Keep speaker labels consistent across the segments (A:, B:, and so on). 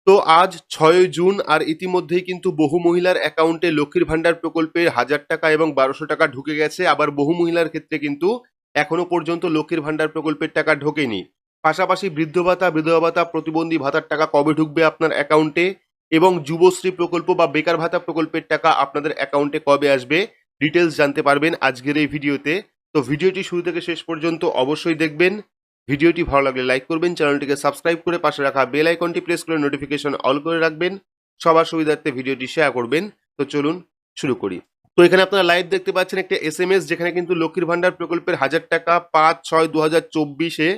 A: তো আজ ৬ জুন আর ইতিমধ্যেই কিন্তু বহু মহিলার অ্যাকাউন্টে লক্ষ্মীর ভান্ডার প্রকল্পের ১,০০০ টাকা এবং ১,২০০ টাকা ঢুকে গেছে। আবার বহু মহিলার ক্ষেত্রে কিন্তু এখনো পর্যন্ত লক্ষ্মীর ভান্ডার প্রকল্পের টাকা ঢোকেনি। পাশাপাশি বৃদ্ধ ভাতা, বিধবা ভাতা, প্রতিবন্ধী ভাতার টাকা কবে ঢুকবে আপনার অ্যাকাউন্টে এবং যুবশ্রী প্রকল্প বা বেকার ভাতা প্রকল্পের টাকা আপনাদের অ্যাকাউন্টে কবে আসবে, ডিটেলস জানতে পারবেন আজকের এই ভিডিওতে। তো ভিডিওটি শুরু থেকে শেষ পর্যন্ত অবশ্যই দেখবেন। ভিডিওটি ভালো লাগলে লাইক করবেন, চ্যানেলটিকে সাবস্ক্রাইব করে পাশে রাখা বেল আইকনটি প্রেস করে নোটিফিকেশন অল করে রাখবেন, সবার সুবিধার্থে ভিডিওটি শেয়ার করবেন। তো চলুন শুরু করি। তো এখানে আপনারা লাইভ দেখতে পাচ্ছেন একটা এসএমএস, যেখানে কিন্তু লক্ষ্মীর ভান্ডার প্রকল্পের ১,০০০ টাকা ৫/৬/২০২৪-এ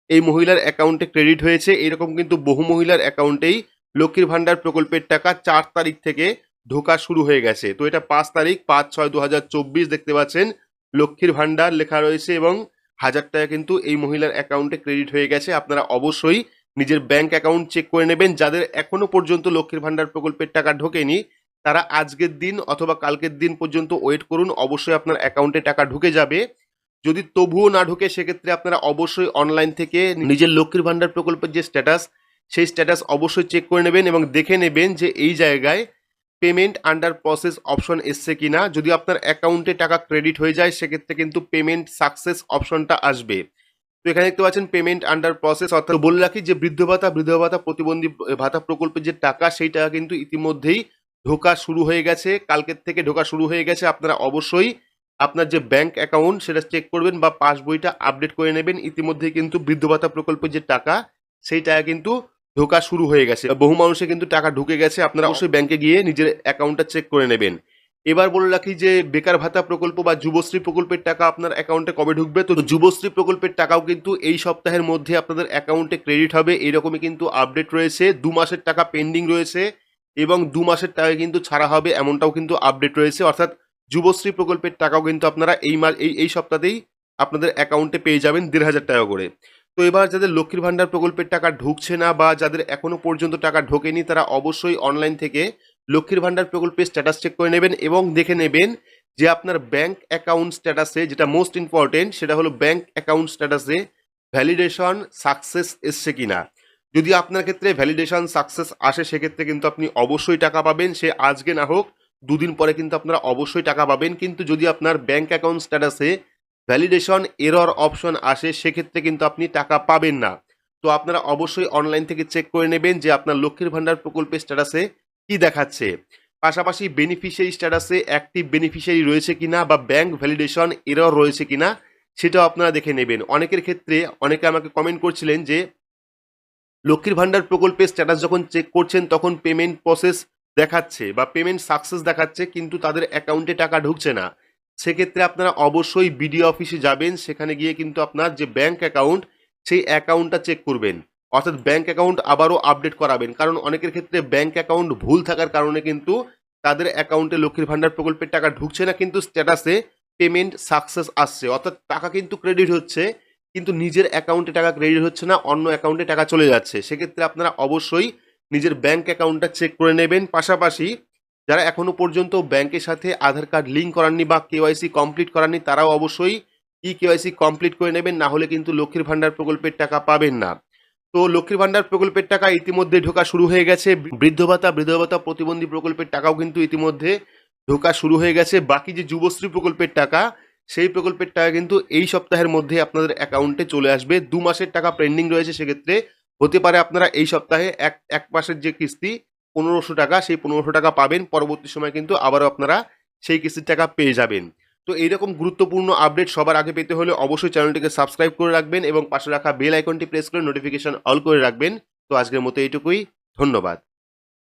A: এই মহিলার অ্যাকাউন্টে ক্রেডিট হয়েছে। এরকম কিন্তু বহু মহিলার অ্যাকাউন্টেই লক্ষ্মীর ভান্ডার প্রকল্পের টাকা ৪ তারিখ থেকে ঢোকা শুরু হয়ে গেছে। তো এটা ৫ তারিখ ৫/৬/২০২৪ দেখতে পাচ্ছেন, লক্ষ্মীর ভান্ডার লেখা রয়েছে এবং ১,০০০ টাকা কিন্তু এই মহিলার অ্যাকাউন্টে ক্রেডিট হয়ে গেছে। আপনারা অবশ্যই নিজের ব্যাংক অ্যাকাউন্ট চেক করে নেবেন। যাদের এখনো পর্যন্ত লক্ষ্মীর ভান্ডার প্রকল্পের টাকা ঢোকেনি, তারা আজকের দিন অথবা কালকের দিন পর্যন্ত ওয়েট করুন, অবশ্যই আপনার অ্যাকাউন্টে টাকা ঢুকে যাবে। যদি তবুও না ঢোকে, সেক্ষেত্রে আপনারা অবশ্যই অনলাইন থেকে নিজের লক্ষ্মীর ভান্ডার প্রকল্পের যে স্ট্যাটাস, সেই স্ট্যাটাস অবশ্যই চেক করে নেবেন এবং দেখে নেবেন যে এই জায়গায় পেমেন্ট আন্ডার প্রসেস অপশন এসছে কিনা। যদি আপনার অ্যাকাউন্টে টাকা ক্রেডিট হয়ে যায়, সেক্ষেত্রে কিন্তু পেমেন্ট সাকসেস অপশনটা আসবে। তো এখানে দেখতে পাচ্ছেন পেমেন্ট আন্ডার প্রসেস। অর্থাৎ বলে রাখি যে বৃদ্ধ ভাতা, বিধবা ভাতা, প্রতিবন্ধী ভাতা প্রকল্পের যে টাকা, সেই টাকা কিন্তু ইতিমধ্যেই ঢোকা শুরু হয়ে গেছে, কালকের থেকে ঢোকা শুরু হয়ে গেছে। আপনারা অবশ্যই আপনার যে ব্যাংক অ্যাকাউন্ট সেটা চেক করবেন বা পাসবইটা আপডেট করে নেবেন। ইতিমধ্যেই কিন্তু বৃদ্ধ ভাতা প্রকল্পের যে টাকা, সেই টাকা কিন্তু ঢোকা শুরু হয়ে গেছে। বহু মানুষের কিন্তু টাকা ঢুকে গেছে। আপনারা অবশ্যই ব্যাংকে গিয়ে নিজের অ্যাকাউন্টটা চেক করে নেবেন। এবার বলে রাখি যে বেকার ভাতা প্রকল্প বা যুবশ্রী প্রকল্পের টাকা আপনার অ্যাকাউন্টে কবে ঢুকবে। তো যুবশ্রী প্রকল্পের টাকাও কিন্তু এই সপ্তাহের মধ্যে আপনাদের অ্যাকাউন্টে ক্রেডিট হবে, এরকমই কিন্তু আপডেট রয়েছে। ২ মাসের টাকা পেন্ডিং রয়েছে এবং ২ মাসের টাকা কিন্তু ছাড়া হবে, এমনটাও কিন্তু আপডেট রয়েছে। অর্থাৎ যুবশ্রী প্রকল্পের টাকাও কিন্তু আপনারা এই সপ্তাহতেই আপনাদের অ্যাকাউন্টে পেয়ে যাবেন ১,৫০০ টাকা করে। তো এবার যাদের লক্ষ্মীর ভান্ডার প্রকল্পের টাকা ঢুকছে না বা যাদের এখনো পর্যন্ত টাকা ঢোকেনি, তারা অবশ্যই অনলাইন থেকে লক্ষ্মীর ভান্ডার প্রকল্পের স্ট্যাটাস চেক করে নেবেন এবং দেখে নেবেন যে আপনার ব্যাংক অ্যাকাউন্ট স্ট্যাটাসে, যেটা মোস্ট ইম্পর্টেন্ট, সেটা হলো ব্যাংক অ্যাকাউন্ট স্ট্যাটাসে ভ্যালিডেশন সাকসেস এসছে কিনা। যদি আপনার ক্ষেত্রে ভ্যালিডেশন সাকসেস আসে, সেক্ষেত্রে কিন্তু আপনি অবশ্যই টাকা পাবেন। সে আজকে না হোক, ২ দিন পরে কিন্তু আপনারা অবশ্যই টাকা পাবেন। কিন্তু যদি আপনার ব্যাংক অ্যাকাউন্ট স্ট্যাটাসে ভ্যালিডেশন এরর অপশন আসে, সেক্ষেত্রে কিন্তু আপনি টাকা পাবেন না। তো আপনারা অবশ্যই অনলাইন থেকে চেক করে নেবেন যে আপনার লক্ষ্মীর ভান্ডার প্রকল্পের স্ট্যাটাসে কি দেখাচ্ছে। পাশাপাশি বেনিফিশিয়ারি স্ট্যাটাসে অ্যাক্টিভ বেনিফিশিয়ারি রয়েছে কিনা বা ব্যাংক ভ্যালিডেশন এরর রয়েছে কিনা, সেটাও আপনারা দেখে নেবেন। অনেকের ক্ষেত্রে অনেকে আমাকে কমেন্ট করছিলেন যে লক্ষ্মীর ভান্ডার প্রকল্পের স্ট্যাটাস যখন চেক করছেন, তখন পেমেন্ট প্রসেস দেখাচ্ছে বা পেমেন্ট সাকসেস দেখাচ্ছে, কিন্তু তাদের অ্যাকাউন্টে টাকা ঢুকছে না। সেক্ষেত্রে আপনারা অবশ্যই বিডিও অফিসে যাবেন, সেখানে গিয়ে কিন্তু আপনার যে ব্যাংক অ্যাকাউন্ট, সেই অ্যাকাউন্টটা চেক করবেন। অর্থাৎ ব্যাংক অ্যাকাউন্ট আবারও আপডেট করাবেন, কারণ অনেকের ক্ষেত্রে ব্যাংক অ্যাকাউন্ট ভুল থাকার কারণে কিন্তু তাদের অ্যাকাউন্টে লক্ষ্মীর ভান্ডার প্রকল্পের টাকা ঢুকছে না, কিন্তু স্ট্যাটাসে পেমেন্ট সাকসেস আসছে। অর্থাৎ টাকা কিন্তু ক্রেডিট হচ্ছে, কিন্তু নিজের অ্যাকাউন্টে টাকা ক্রেডিট হচ্ছে না, অন্য অ্যাকাউন্টে টাকা চলে যাচ্ছে। সেক্ষেত্রে আপনারা অবশ্যই নিজের ব্যাংক অ্যাকাউন্টটা চেক করে নেবেন। পাশাপাশি যারা এখনো পর্যন্ত ব্যাংকের সাথে আধার কার্ড লিঙ্ক করাননি বা কেওয়াইসি কমপ্লিট করাননি, তারাও অবশ্যই কেওয়াইসি কমপ্লিট করে নেবেন, না হলে কিন্তু লক্ষ্মীর ভান্ডার প্রকল্পের টাকা পাবেন না। তো লক্ষ্মীর ভান্ডার প্রকল্পের টাকা ইতিমধ্যে ঢোকা শুরু হয়ে গেছে। বৃদ্ধ ভাতা, বিধবা ভাতা, প্রতিবন্ধী প্রকল্পের টাকাও কিন্তু ইতিমধ্যে ঢোকা শুরু হয়ে গেছে। বাকি যে যুবশ্রী প্রকল্পের টাকা, সেই প্রকল্পের টাকা কিন্তু এই সপ্তাহের মধ্যে আপনাদের অ্যাকাউন্টে চলে আসবে। ২ মাসের টাকা পেন্ডিং রয়েছে, সেক্ষেত্রে হতে পারে আপনারা এই সপ্তাহে এক মাসের যে কিস্তি ১৫০০ টাকা, সেই ১৫০০ টাকা পাবেন। পরবর্তী সময় কিন্তু আবারও আপনারা সেই কিস্তির টাকা পেয়ে যাবেন। তো এইরকম গুরুত্বপূর্ণ আপডেট সবার আগে পেতে হলে অবশ্যই চ্যানেলটিকে সাবস্ক্রাইব করে রাখবেন এবং পাশে রাখা বেল আইকনটি প্রেস করে নোটিফিকেশন অল করে রাখবেন। তো আজকের মতো এইটুকুই, ধন্যবাদ।